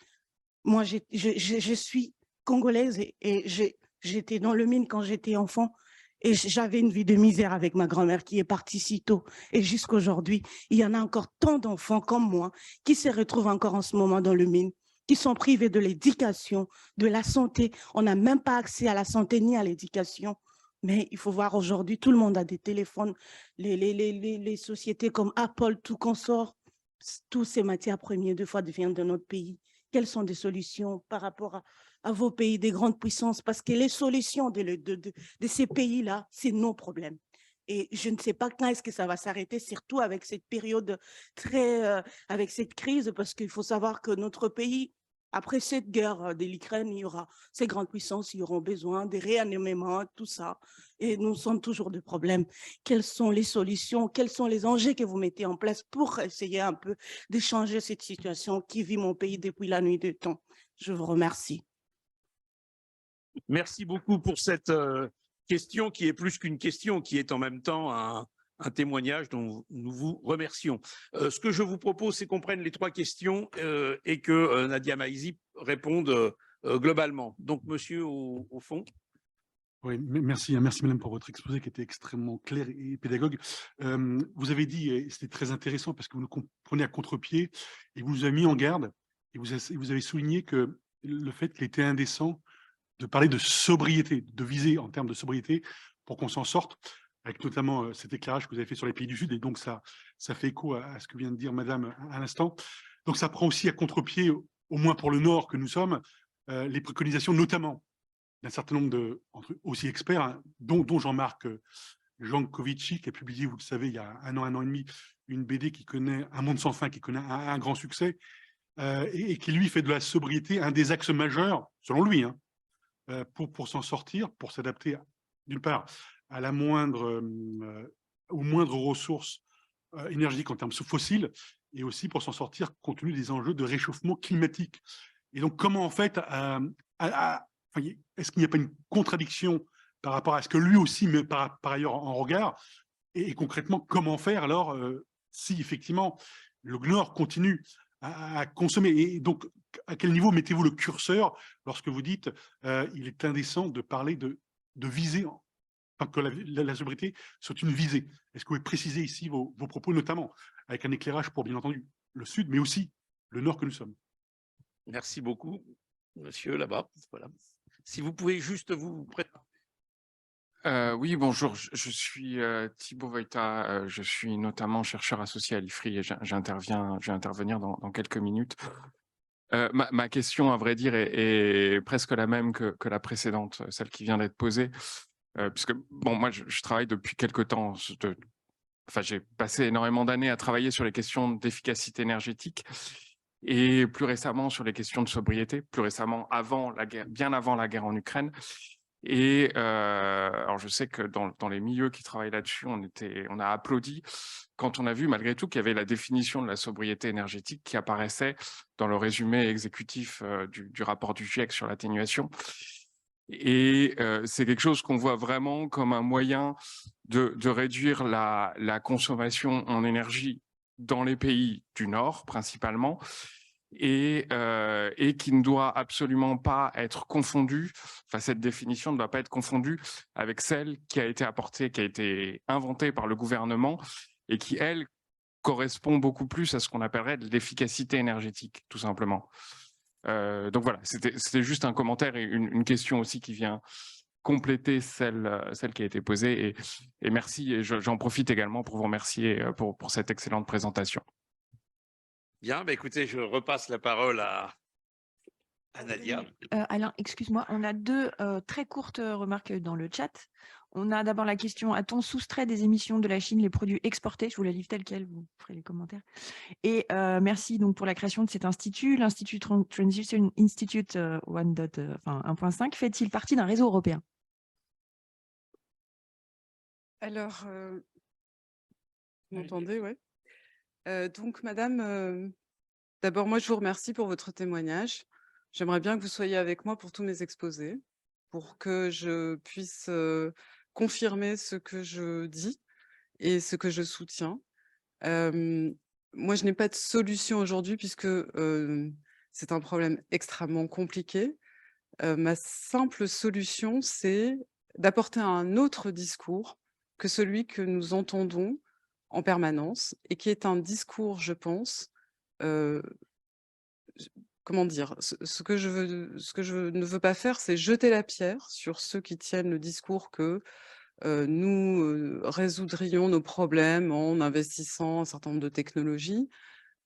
Moi, je suis congolaise et j'étais dans le mine quand j'étais enfant. Et j'avais une vie de misère avec ma grand-mère qui est partie si tôt. Et jusqu'aujourd'hui, il y en a encore tant d'enfants comme moi qui se retrouvent encore en ce moment dans le mine, qui sont privés de l'éducation, de la santé. On n'a même pas accès à la santé ni à l'éducation. Mais il faut voir aujourd'hui, tout le monde a des téléphones. Les sociétés comme Apple, tout consort, tous ces matières premières, 2 fois, viennent de notre pays. quelles sont des solutions par rapport à vos pays, des grandes puissances, parce que les solutions de ces pays-là, c'est nos problèmes. Et je ne sais pas quand est-ce que ça va s'arrêter, surtout avec cette période avec cette crise, parce qu'il faut savoir que notre pays, après cette guerre de l'Ukraine, il y aura ces grandes puissances, ils auront besoin de réanimer tout ça. Et nous sommes toujours de problèmes. Quelles sont les solutions, quels sont les enjeux que vous mettez en place pour essayer un peu de changer cette situation qui vit mon pays depuis la nuit des temps? Je vous remercie. Merci beaucoup pour cette question qui est plus qu'une question, qui est en même temps un témoignage dont nous vous remercions. Ce que je vous propose, c'est qu'on prenne les 3 questions et que Nadia Maïzi réponde globalement. Donc, monsieur au fond. Oui, merci madame pour votre exposé qui était extrêmement clair et pédagogue. Vous avez dit, et c'était très intéressant parce que vous nous comprenez à contre-pied et vous nous avez mis en garde et vous avez souligné que le fait qu'il était indécent de parler de sobriété, de viser en termes de sobriété pour qu'on s'en sorte, avec notamment cet éclairage que vous avez fait sur les pays du Sud, et donc ça fait écho à ce que vient de dire madame à l'instant. Donc ça prend aussi à contre-pied, au moins pour le Nord que nous sommes, les préconisations notamment d'un certain nombre de, aussi experts, hein, dont Jean-Marc Jancovici, qui a publié, vous le savez, il y a un an et demi, une BD qui connaît Un monde sans fin, qui connaît un grand succès, et qui, lui, fait de la sobriété un des axes majeurs, selon lui, hein, pour s'en sortir, pour s'adapter, d'une part, à la aux moindres ressources énergétiques en termes fossiles, et aussi pour s'en sortir compte tenu des enjeux de réchauffement climatique. Et donc, comment, en fait, est-ce qu'il n'y a pas une contradiction par rapport à ce que lui aussi met par ailleurs en regard, et concrètement, comment faire alors si effectivement le Nord continue à consommer? Et donc, à quel niveau mettez-vous le curseur lorsque vous dites il est indécent de parler de viser, enfin, que la sobriété soit une visée? Est-ce que vous pouvez préciser ici vos propos, notamment avec un éclairage pour, bien entendu, le Sud, mais aussi le Nord que nous sommes? Merci beaucoup, monsieur là-bas. Voilà. Si vous pouvez juste vous présenter. Oui, bonjour, je suis Thibaut Voïta, je suis notamment chercheur associé à l'IFRI et je vais intervenir dans quelques minutes. Ma question, à vrai dire, est presque la même que la précédente, celle qui vient d'être posée, puisque bon, moi, je travaille depuis quelque temps, enfin, j'ai passé énormément d'années à travailler sur les questions d'efficacité énergétique et plus récemment sur les questions de sobriété, plus récemment avant la guerre, bien avant la guerre en Ukraine. Et alors je sais que dans les milieux qui travaillent là-dessus, on a applaudi quand on a vu malgré tout qu'il y avait la définition de la sobriété énergétique qui apparaissait dans le résumé exécutif du rapport du GIEC sur l'atténuation. Et c'est quelque chose qu'on voit vraiment comme un moyen de réduire la consommation en énergie dans les pays du Nord principalement, et qui ne doit absolument pas être confondue, enfin cette définition ne doit pas être confondue avec celle qui a été apportée, qui a été inventée par le gouvernement et qui, elle, correspond beaucoup plus à ce qu'on appellerait de l'efficacité énergétique, tout simplement. Donc voilà, c'était juste un commentaire et une question aussi qui vient compléter celle qui a été posée. Et merci, et j'en profite également pour vous remercier pour cette excellente présentation. Bien, bah écoutez, je repasse la parole à Nadia. Alain, excuse-moi, on a 2 très courtes remarques dans le chat. On a d'abord la question: a-t-on soustrait des émissions de la Chine les produits exportés? Je vous la livre telle quelle, vous ferez les commentaires. Et merci donc pour la création de cet institut. L'Institut Transition Institute 1.5 fait-il partie d'un réseau européen? Alors, vous m'entendez, ouais. Donc, madame, d'abord, moi, je vous remercie pour votre témoignage. J'aimerais bien que vous soyez avec moi pour tous mes exposés, pour que je puisse confirmer ce que je dis et ce que je soutiens. Moi, je n'ai pas de solution aujourd'hui puisque c'est un problème extrêmement compliqué. Ma simple solution, c'est d'apporter un autre discours que celui que nous entendons en permanence et qui est un discours, je pense, comment dire, ce que je ne veux pas faire, c'est jeter la pierre sur ceux qui tiennent le discours que nous résoudrions nos problèmes en investissant un certain nombre de technologies.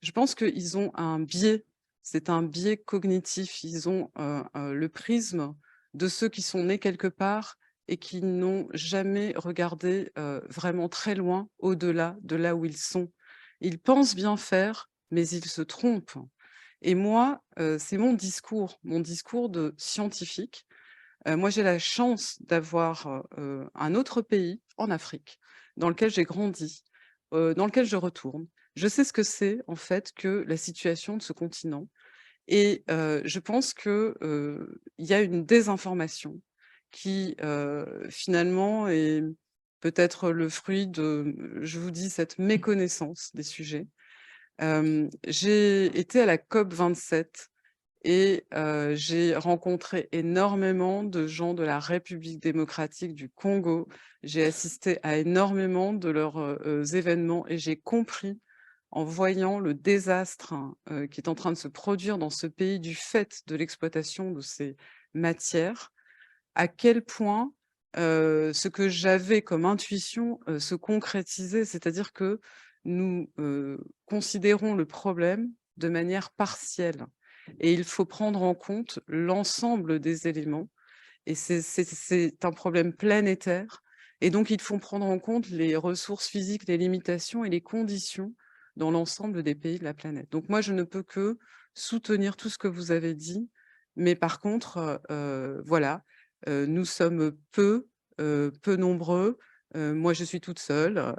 Je pense qu'ils ont un biais c'est un biais cognitif. Ils ont le prisme de ceux qui sont nés quelque part et qui n'ont jamais regardé vraiment très loin, au-delà de là où ils sont. Ils pensent bien faire, mais ils se trompent. Et moi, c'est mon discours de scientifique. Moi, j'ai la chance d'avoir un autre pays en Afrique, dans lequel j'ai grandi, dans lequel je retourne. Je sais ce que c'est, en fait, que la situation de ce continent. Et je pense que il y a une désinformation qui, finalement, est peut-être le fruit de, je vous dis, cette méconnaissance des sujets. J'ai été à la COP27 et j'ai rencontré énormément de gens de la République démocratique du Congo. J'ai assisté à énormément de leurs événements et j'ai compris, en voyant le désastre qui est en train de se produire dans ce pays du fait de l'exploitation de ces matières, à quel point ce que j'avais comme intuition se concrétisait, c'est-à-dire que nous considérons le problème de manière partielle et il faut prendre en compte l'ensemble des éléments et c'est un problème planétaire et donc il faut prendre en compte les ressources physiques, les limitations et les conditions dans l'ensemble des pays de la planète. Donc moi, je ne peux que soutenir tout ce que vous avez dit, mais par contre, voilà, nous sommes peu nombreux. Moi, je suis toute seule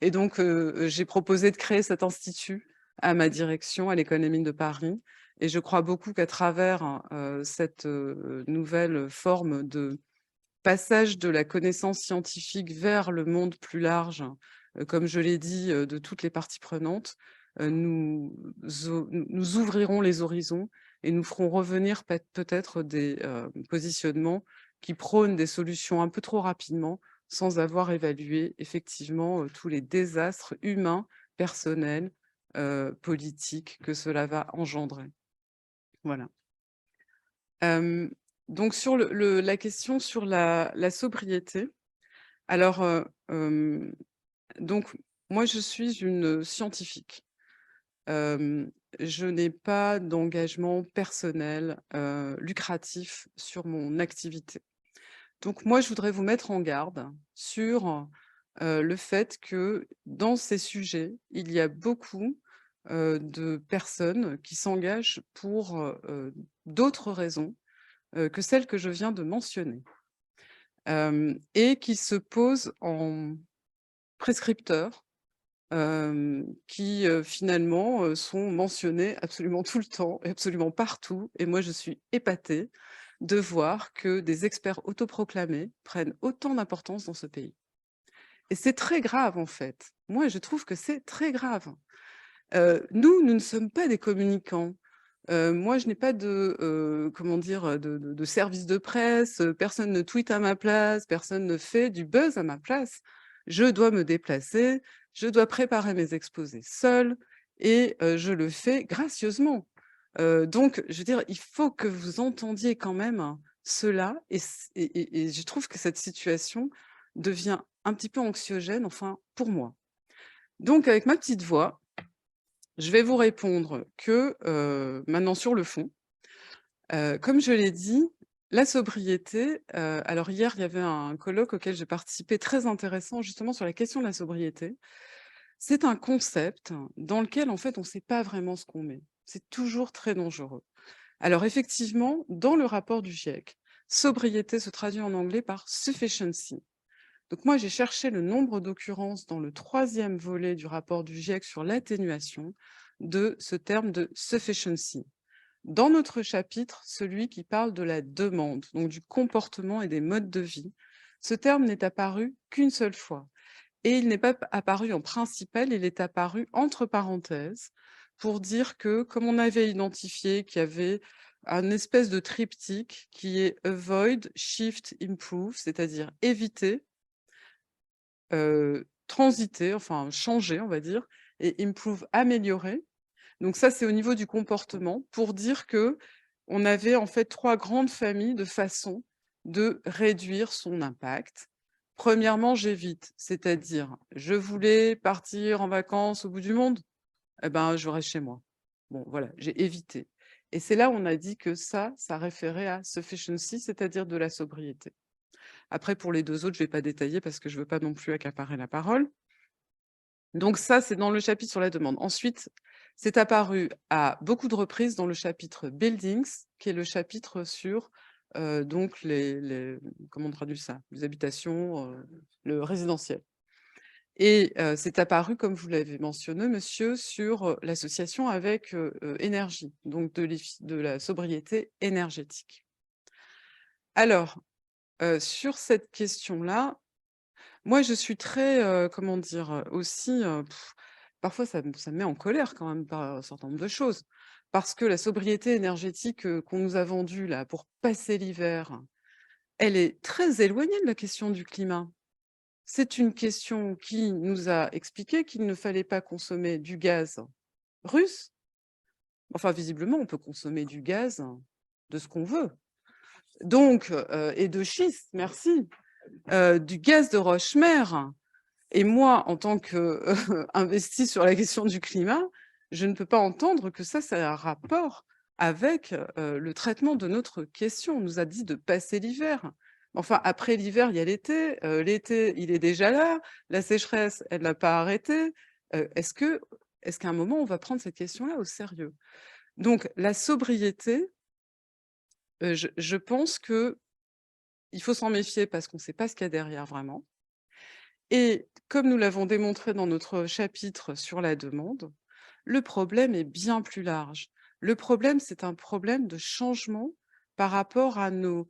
et donc j'ai proposé de créer cet institut à ma direction, à l'École des Mines de Paris et je crois beaucoup qu'à travers, cette, nouvelle forme de passage de la connaissance scientifique vers le monde plus large, comme je l'ai dit, de toutes les parties prenantes, nous ouvrirons les horizons et nous ferons revenir peut-être des positionnements qui prônent des solutions un peu trop rapidement, sans avoir évalué effectivement tous les désastres humains, personnels, politiques que cela va engendrer. Voilà. Donc sur la question sur la sobriété, alors, donc moi je suis une scientifique. Je n'ai pas d'engagement personnel, lucratif sur mon activité. Donc moi je voudrais vous mettre en garde sur, le fait que dans ces sujets, il y a beaucoup, de personnes qui s'engagent pour, d'autres raisons, que celles que je viens de mentionner. Et qui se posent en prescripteurs, qui, finalement, sont mentionnés absolument tout le temps et absolument partout et moi je suis épatée de voir que des experts autoproclamés prennent autant d'importance dans ce pays. Et c'est très grave en fait. Moi je trouve que c'est très grave. Nous ne sommes pas des communicants. Moi, je n'ai pas de, comment dire, de service de presse, personne ne tweete à ma place, personne ne fait du buzz à ma place. Je dois me déplacer, je dois préparer mes exposés seule et je le fais gracieusement. Donc, je veux dire, il faut que vous entendiez quand même cela et je trouve que cette situation devient un petit peu anxiogène, enfin, pour moi. Donc, avec ma petite voix, je vais vous répondre que, maintenant sur le fond, comme je l'ai dit, la sobriété, alors hier, il y avait un colloque auquel j'ai participé très intéressant justement sur la question de la sobriété. C'est un concept dans lequel en fait on ne sait pas vraiment ce qu'on met. C'est toujours très dangereux. Alors effectivement, dans le rapport du GIEC, sobriété se traduit en anglais par sufficiency. Donc moi, j'ai cherché le nombre d'occurrences dans le 3e volet du rapport du GIEC sur l'atténuation de ce terme de sufficiency. Dans notre chapitre, celui qui parle de la demande, donc du comportement et des modes de vie, ce terme n'est apparu qu'une seule fois. Et il n'est pas apparu en principal, il est apparu entre parenthèses pour dire que, comme on avait identifié qu'il y avait un espèce de triptyque qui est avoid, shift, improve, c'est-à-dire éviter, transiter, enfin changer, on va dire, et improve, améliorer. Donc ça, c'est au niveau du comportement pour dire que on avait en fait 3 grandes familles de façons de réduire son impact. Premièrement, j'évite, c'est-à-dire je voulais partir en vacances au bout du monde, eh ben je reste chez moi. Bon, voilà, j'ai évité. Et c'est là où on a dit que ça référait à sufficiency, c'est-à-dire de la sobriété. Après, pour les deux autres, je ne vais pas détailler parce que je ne veux pas non plus accaparer la parole. Donc ça, c'est dans le chapitre sur la demande. Ensuite, c'est apparu à beaucoup de reprises dans le chapitre Buildings, qui est le chapitre sur donc comment on traduit ça? Les habitations, le résidentiel. Et c'est apparu, comme vous l'avez mentionné, monsieur, sur l'association avec énergie, donc de la sobriété énergétique. Alors, sur cette question-là, moi, je suis très, comment dire, aussi, parfois ça me met en colère quand même par un certain nombre de choses. Parce que la sobriété énergétique qu'on nous a vendue là pour passer l'hiver, elle est très éloignée de la question du climat. C'est une question qui nous a expliqué qu'il ne fallait pas consommer du gaz russe. Enfin, visiblement, on peut consommer du gaz de ce qu'on veut. Donc, et de schiste, merci, du gaz de roche-mère. Et moi, en tant qu'investie sur la question du climat, je ne peux pas entendre que ça a un rapport avec le traitement de notre question. On nous a dit de passer l'hiver. Enfin, après l'hiver, il y a l'été. L'été, il est déjà là. La sécheresse, elle n'a pas arrêté. Est-ce qu'à un moment, on va prendre cette question-là au sérieux? Donc, la sobriété, je pense qu'il faut s'en méfier parce qu'on ne sait pas ce qu'il y a derrière vraiment. Et comme nous l'avons démontré dans notre chapitre sur la demande, le problème est bien plus large. Le problème, c'est un problème de changement par rapport à nos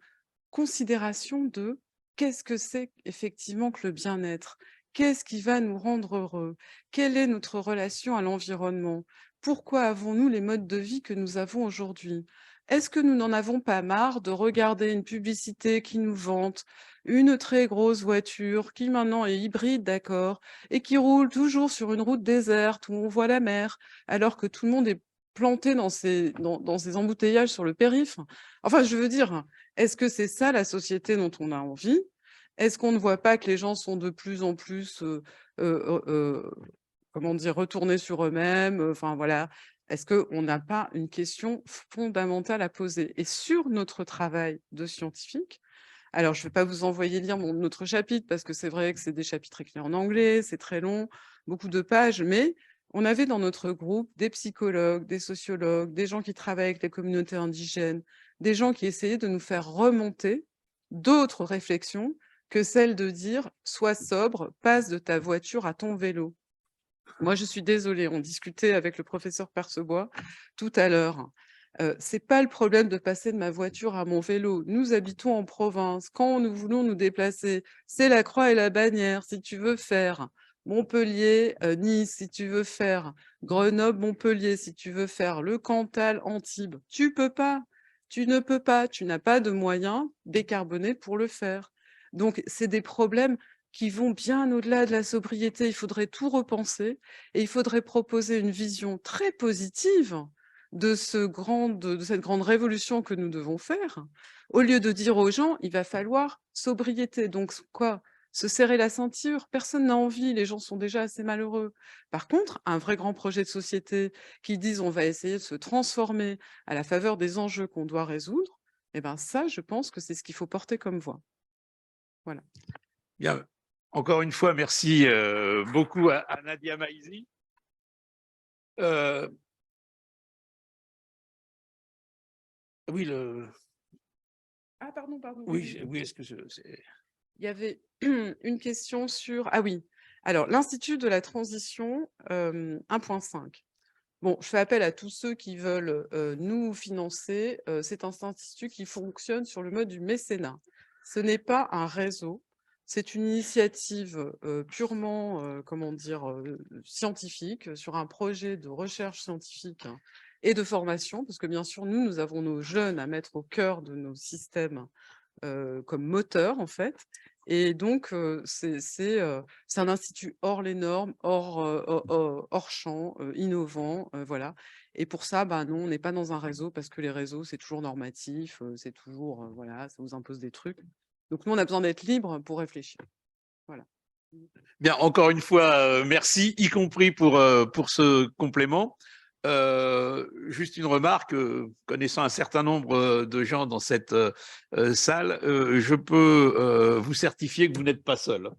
considérations de qu'est-ce que c'est effectivement que le bien-être? Qu'est-ce qui va nous rendre heureux? Quelle est notre relation à l'environnement? Pourquoi avons-nous les modes de vie que nous avons aujourd'hui? Est-ce que nous n'en avons pas marre de regarder une publicité qui nous vante une très grosse voiture qui maintenant est hybride, d'accord, et qui roule toujours sur une route déserte où on voit la mer, alors que tout le monde est planté dans ces embouteillages sur le périph'? Enfin, je veux dire, est-ce que c'est ça la société dont on a envie? Est-ce qu'on ne voit pas que les gens sont de plus en plus, comment dire, retournés sur eux-mêmes? Enfin voilà, est-ce qu'on n'a pas une question fondamentale à poser? Et sur notre travail de scientifique, alors je ne vais pas vous envoyer lire notre chapitre parce que c'est vrai que c'est des chapitres écrits en anglais, c'est très long, beaucoup de pages, mais on avait dans notre groupe des psychologues, des sociologues, des gens qui travaillent avec les communautés indigènes, des gens qui essayaient de nous faire remonter d'autres réflexions que celle de dire « sois sobre, passe de ta voiture à ton vélo ». Moi, je suis désolée, on discutait avec le professeur Percebois tout à l'heure. C'est pas le problème de passer de ma voiture à mon vélo. Nous habitons en province. Quand nous voulons nous déplacer, c'est la croix et la bannière. Si tu veux faire Montpellier, Nice, si tu veux faire Grenoble, Montpellier, si tu veux faire le Cantal, Antibes, tu peux pas. Tu ne peux pas. Tu n'as pas de moyens décarbonés pour le faire. Donc, c'est des problèmes qui vont bien au-delà de la sobriété. Il faudrait tout repenser et il faudrait proposer une vision très positive de cette grande révolution que nous devons faire, au lieu de dire aux gens, il va falloir sobriété. Donc quoi? Se serrer la ceinture? Personne n'a envie, les gens sont déjà assez malheureux. Par contre, un vrai grand projet de société qui dise on va essayer de se transformer à la faveur des enjeux qu'on doit résoudre, eh ben ça, je pense que c'est ce qu'il faut porter comme voix. Voilà. Bien. Encore une fois, merci beaucoup à Nadia Maïzi. Oui, Ah, pardon. oui, est-ce que Il y avait une question sur... Ah oui, alors l'Institut de la transition 1.5. Bon, je fais appel à tous ceux qui veulent nous financer. C'est un institut qui fonctionne sur le mode du mécénat. Ce n'est pas un réseau, c'est une initiative purement, comment dire, scientifique, sur un projet de recherche scientifique et de formation, parce que bien sûr, nous avons nos jeunes à mettre au cœur de nos systèmes comme moteur, en fait. Et donc, c'est un institut hors les normes, hors champ, innovant, voilà. Et pour ça, bah, non, on n'est pas dans un réseau parce que les réseaux, c'est toujours normatif, c'est toujours, voilà, ça vous impose des trucs. Donc, nous, on a besoin d'être libre pour réfléchir. Voilà. Bien, encore une fois, merci, y compris pour ce complément. Juste une remarque, connaissant un certain nombre de gens dans cette salle, je peux vous certifier que vous n'êtes pas seul.